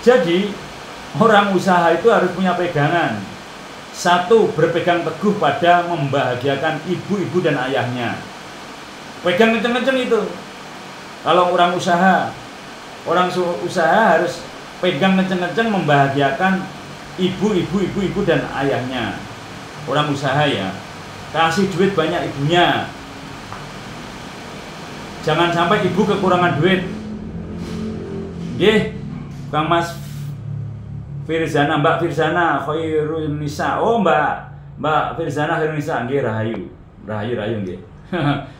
Jadi orang usaha itu harus punya pegangan. Satu, berpegang teguh pada membahagiakan ibu-ibu dan ayahnya. Pegang kenceng-kenceng itu. Kalau orang usaha harus pegang kenceng-kenceng membahagiakan ibu dan ayahnya. Orang usaha ya, kasih duit banyak ibunya. Jangan sampai ibu kekurangan duit. Nggih, Kang Mas Firzana, Mbak Firzana khairun nisa. Oh, Mbak Firzana khairun nisa, nggih rahayu. Rahayu nggih.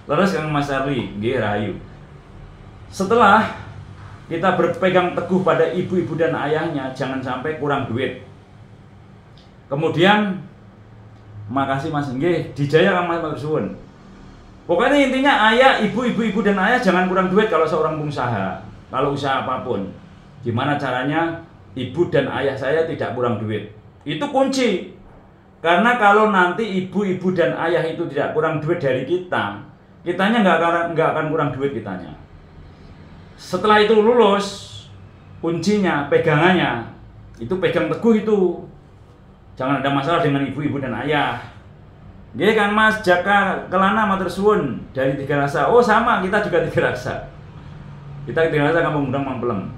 Terus Kang Mas Arli, nggih rahayu. Setelah kita berpegang teguh pada ibu-ibu dan ayahnya, jangan sampai kurang duit. Kemudian makasih Mas nggih, dijaya Kang Mas Suwun. Pokoknya intinya ayah, ibu dan ayah jangan kurang duit kalau seorang pengusaha. Kalau usaha apapun. Gimana caranya ibu dan ayah saya tidak kurang duit? Itu kunci. Karena kalau nanti ibu dan ayah itu tidak kurang duit dari kita, kitanya nggak akan kurang duit kitanya. Setelah itu lulus, kuncinya, pegangannya, itu pegang teguh itu. Jangan ada masalah dengan ibu dan ayah. Nggih Kang Mas Jaka Kelana matur suwun dari Tiga Rasa. Oh sama, kita juga Tiga Rasa. Kita Tiga Rasa Kampung Gudang Mampelem.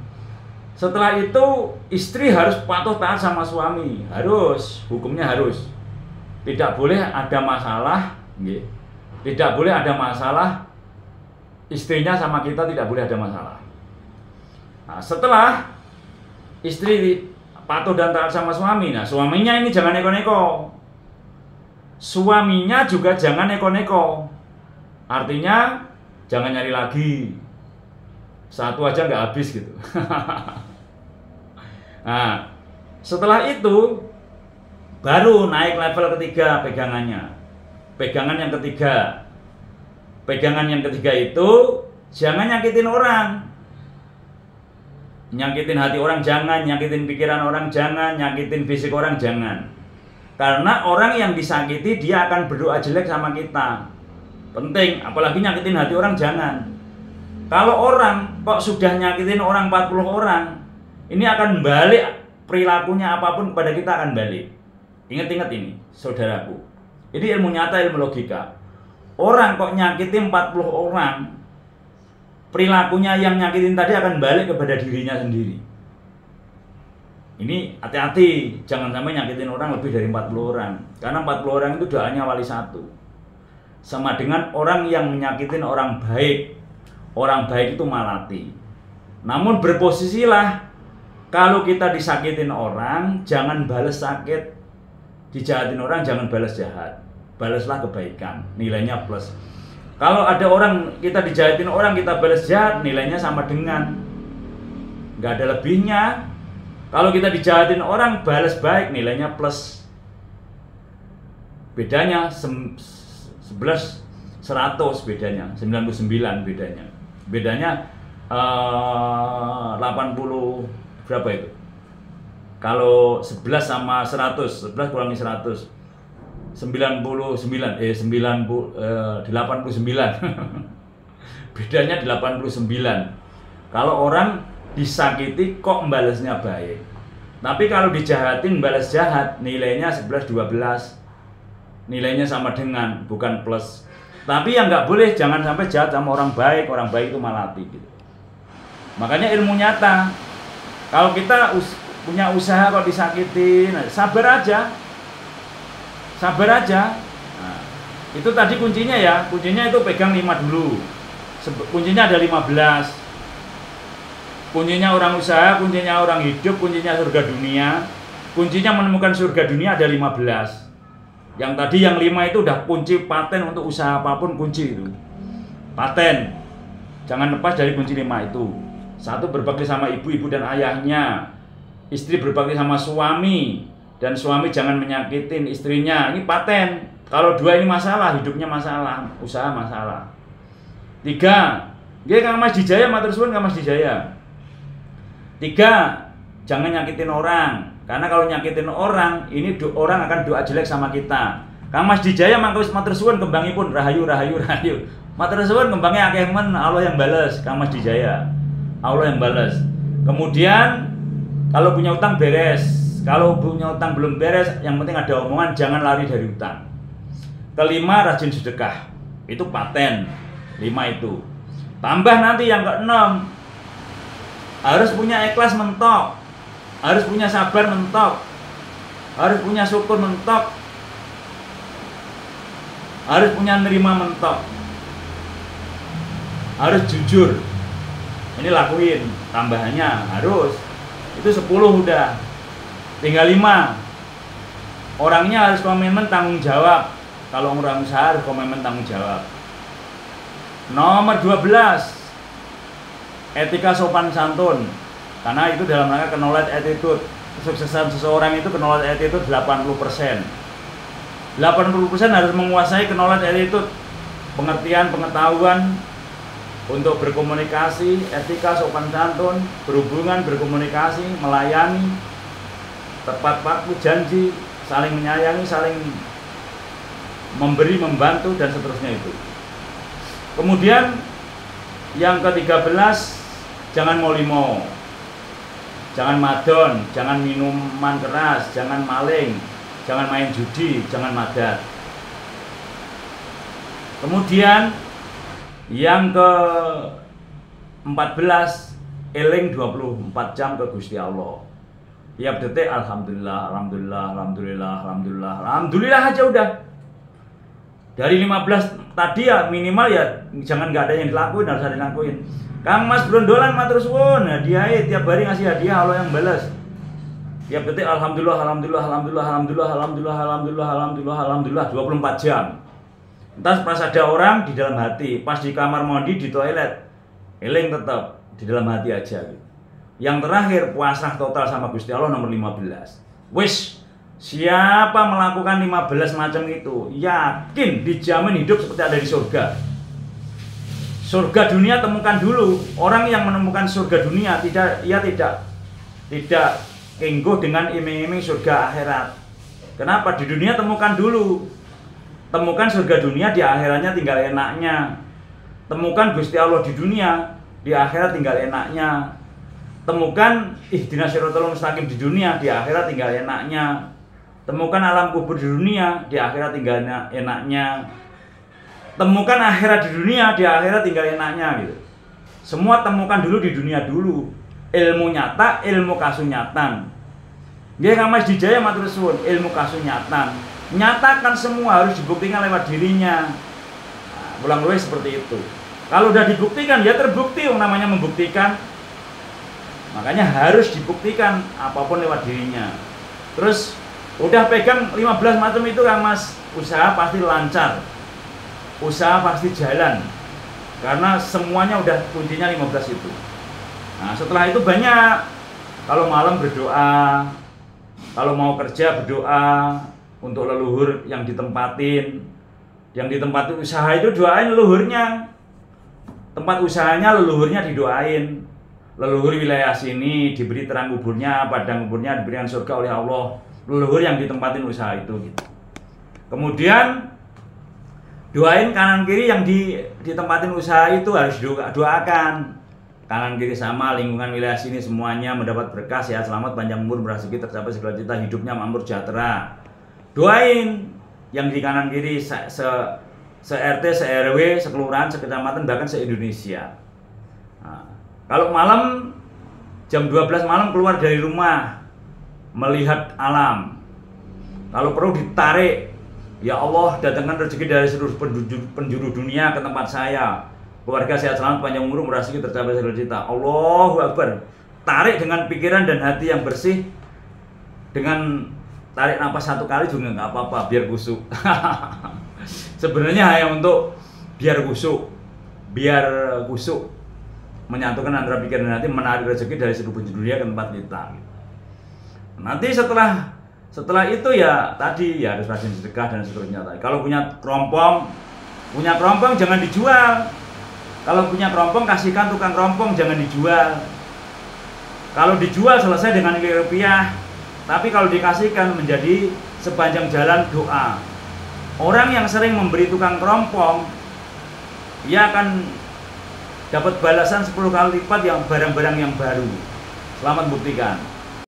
Setelah itu istri harus patuh taat sama suami, harus, hukumnya harus. Tidak boleh ada masalah, nggih. Tidak boleh ada masalah istrinya sama kita, tidak boleh ada masalah. Nah, setelah istri patuh dan taat sama suami, nah suaminya ini jangan neko-neko. Suaminya juga jangan neko-neko. Artinya jangan nyari lagi. Satu aja nggak habis gitu. Nah, setelah itu baru naik level ketiga pegangannya. Pegangan yang ketiga. Pegangan yang ketiga itu jangan nyakitin orang. Nyakitin hati orang jangan, nyakitin pikiran orang jangan, nyakitin fisik orang jangan. Karena orang yang disakiti dia akan berdoa jelek sama kita. Penting, apalagi nyakitin hati orang jangan. Kalau orang kok sudah nyakitin orang 40 orang, ini akan balik perilakunya apapun kepada kita akan balik. Ingat-ingat ini, saudaraku. Ini ilmu nyata, ilmu logika. Orang kok nyakitin 40 orang, perilakunya yang nyakitin tadi akan balik kepada dirinya sendiri. Ini hati-hati, jangan sampai nyakitin orang lebih dari 40 orang. Karena 40 orang itu doanya wali satu. Sama dengan orang yang menyakitin orang baik. Orang baik itu malati. Namun berposisilah, kalau kita disakitin orang, jangan balas sakit. Dijahatin orang, jangan balas jahat. Balaslah kebaikan, nilainya plus. Kalau ada orang, kita dijahatin orang, kita balas jahat, nilainya sama dengan. Nggak ada lebihnya. Kalau kita dijahatin orang, balas baik, nilainya plus. Bedanya 11, 100 bedanya, 99 bedanya. Bedanya 80 berapa itu? Kalau 11 sama 100, 11 kurangi 100. 89, 89. Bedanya 89. Kalau orang disakiti kok membalasnya baik. Tapi kalau dijahatin balas jahat, nilainya 11 12. Nilainya sama dengan, bukan plus. Tapi yang nggak boleh jangan sampai jahat sama orang baik itu malati gitu. Makanya ilmu nyata. Kalau kita punya usaha kok disakitin, sabar aja. Sabar aja. Nah, itu tadi kuncinya ya. Kuncinya itu pegang 5 dulu. Kuncinya ada 15. Kuncinya orang usaha, kuncinya orang hidup, kuncinya surga dunia. Kuncinya menemukan surga dunia ada 15. Yang tadi yang 5 itu udah kunci paten untuk usaha apapun, kunci itu. Paten. Jangan lepas dari kunci 5 itu. Satu, berbakti sama ibu dan ayahnya. Istri berbakti sama suami. Dan suami jangan menyakitin istrinya. Ini paten. Kalau 2 ini masalah, hidupnya masalah, usaha masalah. 3, nggih Kang Mas Dijaya, matur suwun Kang Mas Dijaya. 3, jangan nyakitin orang. Karena kalau nyakitin orang, ini orang akan doa jelek sama kita. Kang Mas Dijaya mangko matur suwun kembangipun rahayu. Matur suwun kembangnya akeh men, Allah yang bales Kang Mas Dijaya. Allah yang bales. Kemudian Kalau punya utang beres. Kalau punya utang belum beres, yang penting ada omongan, jangan lari dari utang. Kelima, rajin sedekah. Itu paten. 5 itu. Tambah nanti yang keenam, harus punya ikhlas mentok. Harus punya sabar mentok. Harus punya syukur mentok. Harus punya nerima mentok. Harus jujur. Ini lakuin. Tambahannya harus. Itu 10 udah. Tinggal 5. Orangnya harus komitmen tanggung jawab. Kalau orang usaha harus komitmen tanggung jawab. Nomor 12, etika sopan santun. Karena itu dalam rangka knowledge attitude. Kesuksesan seseorang itu knowledge attitude 80%. 80% harus menguasai knowledge attitude. Pengertian, pengetahuan untuk berkomunikasi, etika sopan santun, berhubungan, berkomunikasi, melayani, tepat waktu, janji, saling menyayangi, saling memberi, membantu, dan seterusnya itu. Kemudian yang ke-13, jangan molimo, jangan madon, jangan minuman keras, jangan maling, jangan main judi, jangan madat. Kemudian yang ke-14, eling 24 jam ke Gusti Allah. Tiap detik alhamdulillah, alhamdulillah, alhamdulillah, alhamdulillah, alhamdulillah aja udah. Dari 15 tadi ya minimal ya jangan nggak ada yang dilakuin, harus ada yang dilakuin. Kang Mas Brondolan matur suwun, hadiah tiap hari ngasih hadiah, Allah yang balas. Tiap detik alhamdulillah, alhamdulillah, alhamdulillah, alhamdulillah, alhamdulillah, alhamdulillah, alhamdulillah, alhamdulillah 24 jam. Entah pas ada orang di dalam hati, pas di kamar mandi, di toilet, eling tetap di dalam hati aja gitu. Yang terakhir, puasa total sama Gusti Allah nomor 15. Wis, siapa melakukan 15 macam itu, yakin dijamin hidup seperti ada di surga. Surga dunia temukan dulu. Orang yang menemukan surga dunia tidak kengguh dengan iming-iming surga akhirat. Kenapa? Di dunia temukan dulu. Temukan surga dunia, di akhiratnya tinggal enaknya. Temukan Gusti Allah di dunia, di akhirat tinggal enaknya. Temukan ihdinas siratal mustaqim di dunia, di akhirat tinggal enaknya. Temukan alam kubur di dunia, di akhirat tinggal enaknya. Temukan akhirat di dunia, di akhirat tinggal enaknya gitu. Semua temukan dulu di dunia dulu. Ilmu nyata, ilmu kasunyatan. Nggih Kang Mas Dijaya matur suwun, ilmu kasunyatan. Nyatakan semua harus dibuktikan lewat dirinya. Nah, ulang luwih seperti itu. Kalau udah dibuktikan ya terbukti, namanya membuktikan. Makanya harus dibuktikan apapun lewat dirinya. Terus udah pegang 15 macam itu Kang Mas, usaha pasti lancar. Usaha pasti jalan. Karena semuanya udah kuncinya 15 itu. Nah, setelah itu banyak. Kalau malam berdoa, kalau mau kerja berdoa untuk leluhur yang ditempatin. Yang ditempati usaha itu doain leluhurnya. Tempat usahanya leluhurnya didoain. Leluhur wilayah sini diberi terang kuburnya, padang kuburnya diberikan surga oleh Allah. Leluhur yang ditempatin usaha itu gitu. Kemudian doain kanan kiri yang ditempatin usaha itu harus doakan. Kanan kiri sama, lingkungan wilayah sini semuanya mendapat berkah, sehat, selamat, panjang umur, berzeki, tercapai segala cita, hidupnya makmur, sejahtera. Doain yang di kanan kiri se-RT, se-RW, sekelurahan, sekecamatan, bahkan se-Indonesia. Nah, kalau malam jam 12 malam keluar dari rumah melihat alam. Kalau perlu ditarik, ya Allah datangkan rezeki dari seluruh penjuru dunia ke tempat saya. Keluarga sehat selamat, panjang umur, berzeki, tercapai segala cita. Allahu Akbar. Tarik dengan pikiran dan hati yang bersih. Dengan tarik nafas 1 kali juga nggak apa-apa, biar kusuk. Sebenarnya hanya untuk biar kusuk, menyatukan antara pikiran dan hati, menarik rezeki dari seluruh penjuru dunia ke tempat kita. Nanti setelah itu ya tadi ya harus rajin sedekah dan seterusnya. Kalau punya kerompong jangan dijual. Kalau punya kerompong kasihkan tukang kerompong, jangan dijual. Kalau dijual selesai dengan nilai rupiah. Tapi kalau dikasihkan menjadi sepanjang jalan doa. Orang yang sering memberi tukang kerompong, ia akan dapat balasan 10 kali lipat yang barang-barang yang baru. Selamat buktikan.